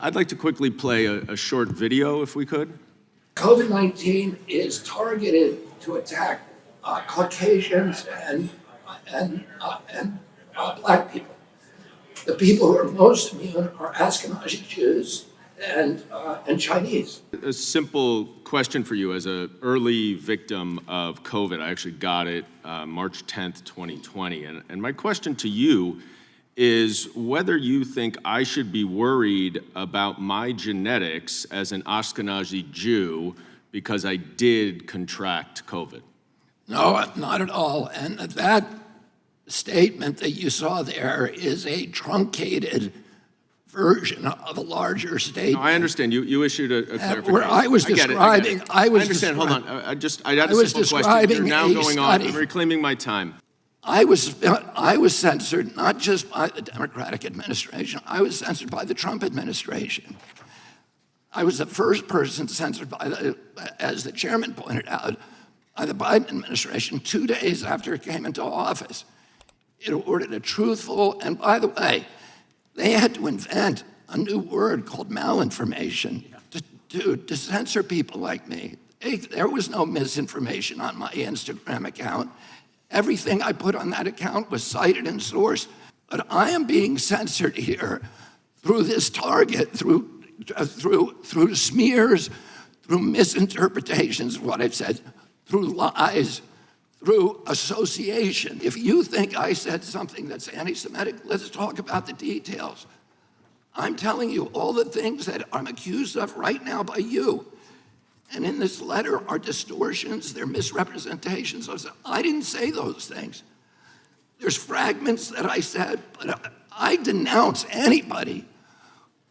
I'd like to quickly play a short video, if we could. COVID-19 is targeted to attack Caucasians and Black people. The people who are most immune are Ashkenazi Jews and Chinese. A simple question for you as an early victim of COVID. I actually got it March 10th, 2020. And my question to you is whether you think I should be worried about my genetics as an Ashkenazi Jew because I did contract COVID. No, not at all. And that statement that you saw there is a truncated version of a larger statement. No, I understand. You issued a clarification. Where I was describing, I understand. Hold on. I had a simple question. You're now going on and reclaiming my time. I was censored not just by the Democratic administration. I was censored by the Trump administration. I was the first person censored by as the chairman pointed out, by the Biden administration 2 days after it came into office. It ordered a truthful, and by the way, they had to invent a new word called malinformation to censor people like me. There was no misinformation on my Instagram account. Everything I put on that account was cited and sourced. But I am being censored here through this target, through smears, through misinterpretations of what I've said, through lies, through association. If you think I said something that's anti-Semitic, let's talk about the details. I'm telling you all the things that I'm accused of right now by you. And in this letter are distortions, they're misrepresentations. I didn't say those things. There's fragments that I said, but I denounce anybody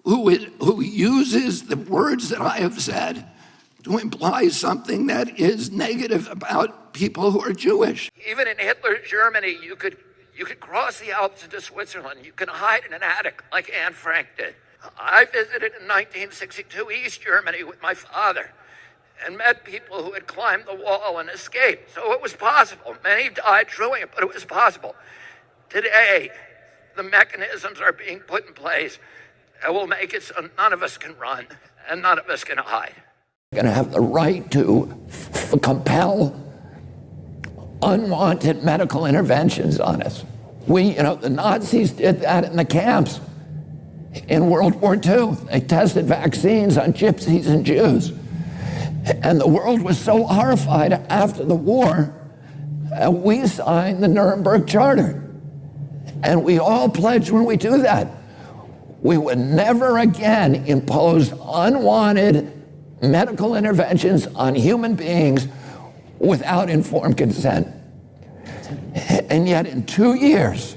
who uses the words that I have said to imply something that is negative about people who are Jewish. Even in Hitler's Germany, you could cross the Alps into Switzerland. You can hide in an attic like Anne Frank did. I visited in 1962 East Germany with my father and met people who had climbed the wall and escaped. So it was possible. Many died doing it, but it was possible. Today, the mechanisms are being put in place that will make it so none of us can run and none of us can hide. We're going to have the right to compel unwanted medical interventions on us. The Nazis did that in the camps in World War II. They tested vaccines on gypsies and Jews. And the world was so horrified after the war, we signed the Nuremberg Charter. And we all pledged when we do that, we would never again impose unwanted medical interventions on human beings without informed consent. And yet in 2 years,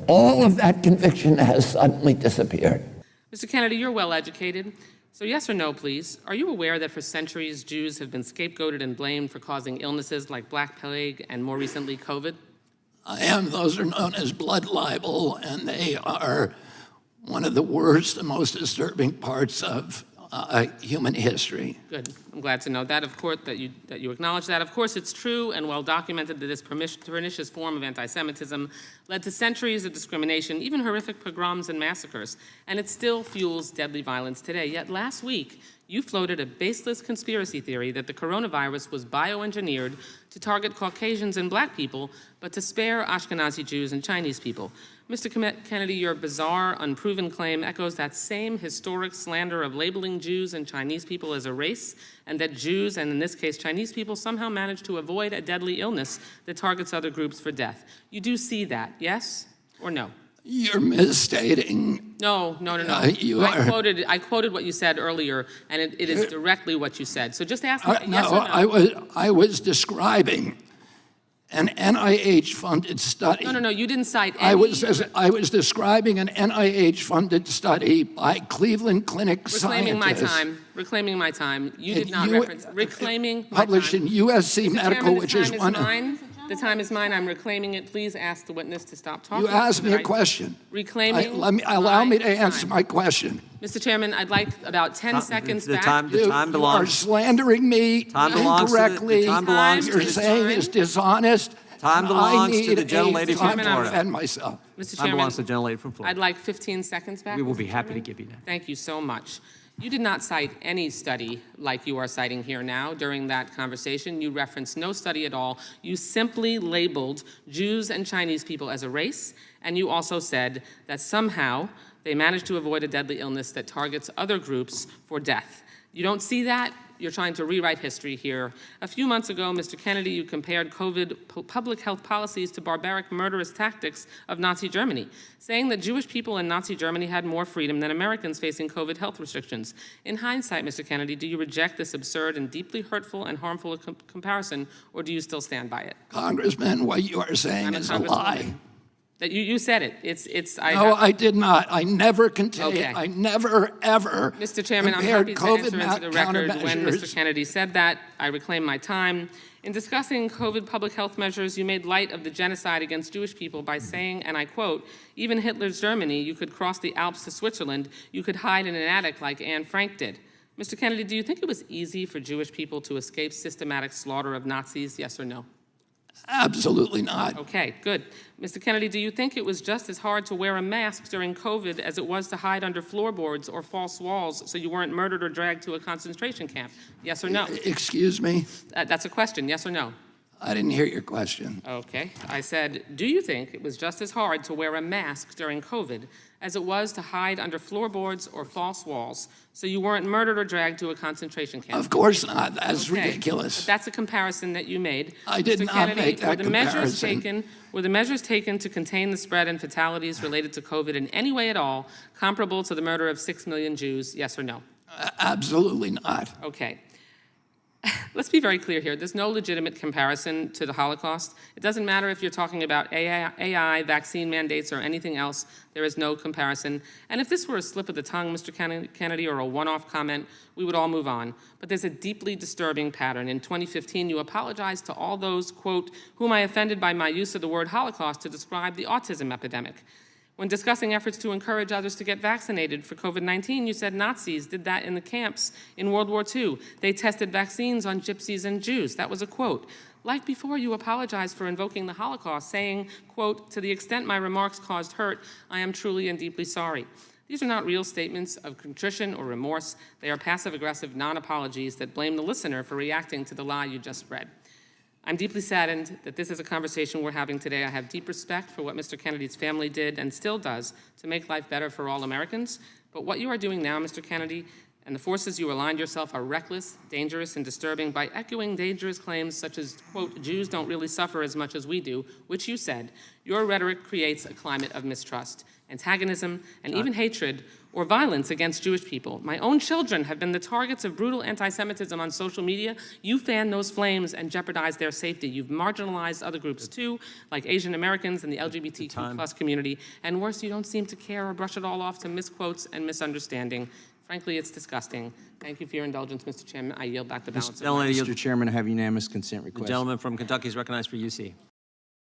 all of that conviction has suddenly disappeared. Mr. Kennedy, you're well educated. So yes or no, please, are you aware that for centuries Jews have been scapegoated and blamed for causing illnesses like Black Plague and more recently COVID? I am. Those are known as blood libel, and they are one of the worst and most disturbing parts of human history. Good. I'm glad to know that, of course, that you acknowledge that. Of course, it's true and well documented that this pernicious form of anti-Semitism led to centuries of discrimination, even horrific pogroms and massacres, and it still fuels deadly violence today. Yet last week, you floated a baseless conspiracy theory that the coronavirus was bioengineered to target Caucasians and Black people, but to spare Ashkenazi Jews and Chinese people. Mr. Kennedy, your bizarre, unproven claim echoes that same historic slander of labeling Jews and Chinese people as a race, and that Jews, and in this case Chinese people, somehow managed to avoid a deadly illness that targets other groups for death. You do see that, yes or no? You're misstating. No. I quoted what you said earlier, and it is directly what you said. So just ask me yes or no. I was describing an NIH-funded study. No, you didn't cite any. I was describing an NIH-funded study by Cleveland Clinic scientists. Reclaiming my time. You did not reference reclaiming my published time. in USC Mr. Medical, Chairman, which is one of... The time is mine. I'm reclaiming it. Please ask the witness to stop talking. You asked me a question. Reclaiming. Allow me to answer my question. Mr. Chairman, I'd like about 10 seconds back. The time belongs. You are slandering me incorrectly. The time belongs. You're saying it's dishonest. Time belongs to the gentlelady I from need time to Florida. defend myself. Mr. Time belongs to the Chairman, gentlelady from Florida. I'd like 15 seconds back. We will Mr. be happy to Chairman. give you that. Thank you so much. You did not cite any study like you are citing here now during that conversation. You referenced no study at all. You simply labeled Jews and Chinese people as a race, and you also said that somehow they managed to avoid a deadly illness that targets other groups for death. You don't see that? You're trying to rewrite history here. A few months ago, Mr. Kennedy, you compared COVID public health policies to barbaric, murderous tactics of Nazi Germany, saying that Jewish people in Nazi Germany had more freedom than Americans facing COVID health restrictions. In hindsight, Mr. Kennedy, do you reject this absurd and deeply hurtful and harmful comparison, or do you still stand by it? Congressman, what you are saying I'm a is a lie. That you said it. No, I did not. I never Okay. I never, ever Mr. Chairman, I'm compared happy to COVID answer into the record when Mr. countermeasures. Kennedy said that. I reclaim my time. In discussing COVID public health measures, you made light of the genocide against Jewish people by saying, and I quote, "Even Hitler's Germany, you could cross the Alps to Switzerland, you could hide in an attic like Anne Frank did." Mr. Kennedy, do you think it was easy for Jewish people to escape systematic slaughter of Nazis, yes or no? Absolutely not. Okay, good. Mr. Kennedy, do you think it was just as hard to wear a mask during COVID as it was to hide under floorboards or false walls so you weren't murdered or dragged to a concentration camp? Yes or no? Excuse me? That's a question, yes or no? I didn't hear your question. Okay. I said, do you think it was just as hard to wear a mask during COVID as it was to hide under floorboards or false walls so you weren't murdered or dragged to a concentration camp? Of course not. That's Okay, ridiculous. but that's a comparison that you made. I did Mr. not Kennedy, make that comparison. Were the measures taken to contain the spread and fatalities related to COVID in any way at all comparable to the murder of 6 million Jews, yes or no? Absolutely not. Okay. Let's be very clear here. There's no legitimate comparison to the Holocaust. It doesn't matter if you're talking about AI, vaccine mandates, or anything else. There is no comparison. And if this were a slip of the tongue, Mr. Kennedy, or a one-off comment, we would all move on. But there's a deeply disturbing pattern. In 2015, you apologized to all those, quote, whom I offended by my use of the word Holocaust to describe the autism epidemic. When discussing efforts to encourage others to get vaccinated for COVID-19, you said Nazis did that in the camps in World War II. They tested vaccines on gypsies and Jews. That was a quote. Like before, you apologized for invoking the Holocaust, saying, quote, to the extent my remarks caused hurt, I am truly and deeply sorry. These are not real statements of contrition or remorse. They are passive-aggressive non-apologies that blame the listener for reacting to the lie you just spread. I'm deeply saddened that this is a conversation we're having today. I have deep respect for what Mr. Kennedy's family did and still does to make life better for all Americans. But what you are doing now, Mr. Kennedy, and the forces you aligned yourself are reckless, dangerous, and disturbing by echoing dangerous claims such as, quote, Jews don't really suffer as much as we do, which you said. Your rhetoric creates a climate of mistrust, antagonism, and even hatred or violence against Jewish people. My own children have been the targets of brutal anti-Semitism on social media. You fan those flames and jeopardize their safety. You've marginalized other groups too, like Asian Americans and the LGBTQ plus community. And worse, you don't seem to care or brush it all off to misquotes and misunderstanding. Frankly, it's disgusting. Thank you for your indulgence, Mr. Chairman. I yield back the balance of my time. Gentlelady, Mr. Chairman, I have unanimous consent the request. gentleman from Kentucky is recognized for UC.